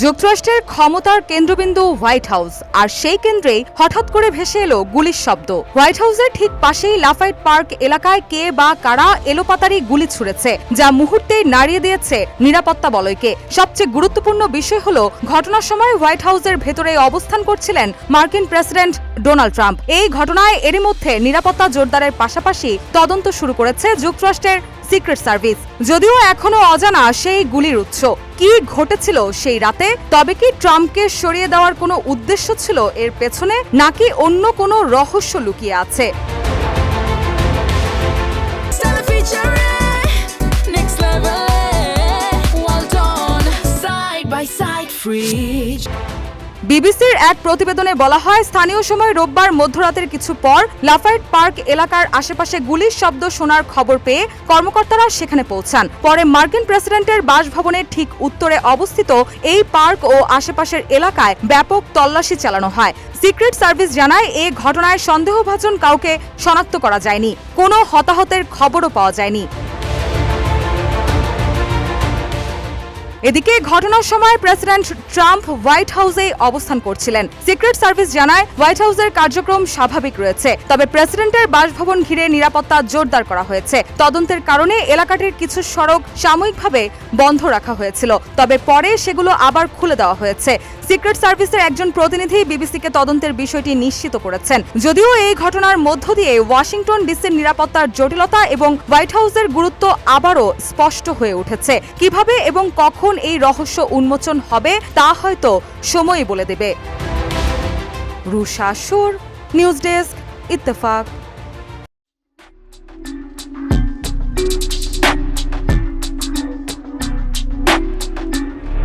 যুক্তরাষ্ট্রের ক্ষমতার কেন্দ্রবিন্দু হোয়াইট হাউস, আর সেই কেন্দ্রেই হঠাৎ করে ভেসে এলো গুলির শব্দ। হোয়াইট হাউসের ঠিক পাশেই লাফাইট পার্ক এলাকায় কে বা কারা এলোপাতাড়ি গুলি ছুড়েছে, যা মুহূর্তেই নাড়িয়ে দিয়েছে নিরাপত্তা বলয়কে। সবচেয়ে গুরুত্বপূর্ণ বিষয় হলো, ঘটনার সময় হোয়াইট হাউসের ভেতরে অবস্থান করছিলেন মার্কিন প্রেসিডেন্ট ডোনাল্ড ট্রাম্প। এই ঘটনায় এরই মধ্যে নিরাপত্তা জোরদারের পাশাপাশি তদন্ত শুরু করেছে যুক্তরাষ্ট্রের সিক্রেট সার্ভিস। যদিও এখনো অজানা সেই গুলির উৎস, কি ঘটেছিল সেই রাতে, তবে কি ট্রাম্পকে সরিয়ে দেওয়ার কোনো উদ্দেশ্য ছিল এর পেছনে, নাকি অন্য কোনো রহস্য লুকিয়ে আছে? বিবিসির এক প্রতিবেদনে বলা হয়, স্থানীয় সময় রোববার মধ্যরাতের কিছু পর লাফাইট পার্ক এলাকার আশেপাশে গুলির শব্দ শোনার খবর পেয়ে কর্মকর্তারা সেখানে পৌঁছান। পরে মার্কিন প্রেসিডেন্টের বাসভবনের ঠিক উত্তরে অবস্থিত এই পার্ক ও আশেপাশের এলাকায় ব্যাপক তল্লাশি চালানো হয়। সিক্রেট সার্ভিস জানায়, এই ঘটনায় সন্দেহভাজন কাউকে শনাক্ত করা যায়নি, কোনো হতাহতের খবরও পাওয়া যায়নি। এদিকে ঘটনার সময় প্রেসিডেন্ট ট্রাম্প হোয়াইট হাউসে অবস্থান করছিলেন। সিক্রেট সার্ভিস জানায়, হোয়াইট হাউসের কার্যক্রম স্বাভাবিক রয়েছে, তবে প্রেসিডেন্টের বাসভবন ঘিরে নিরাপত্তা জোরদার করা হয়েছে। তদন্তের কারণে এলাকাটির কিছু সড়ক সাময়িকভাবে বন্ধ রাখা হয়েছিল, তবে পরে সেগুলো আবার খুলে দেওয়া হয়েছে। সিক্রেট সার্ভিসের একজন প্রতিনিধি বিবিসিকে তদন্তের বিষয়টি নিশ্চিত করেছেন। যদিও এই ঘটনার মধ্য দিয়ে ওয়াশিংটন ডিসির নিরাপত্তার জটিলতা এবং হোয়াইট হাউসের গুরুত্ব আবারও স্পষ্ট হয়ে উঠেছে। কিভাবে এবং কখন এই রহস্য উন্মোচন হবে তা হয়তো সময়ই বলে দেবে। রুশা সুর, নিউজ ডেস্ক, ইত্তেফাক।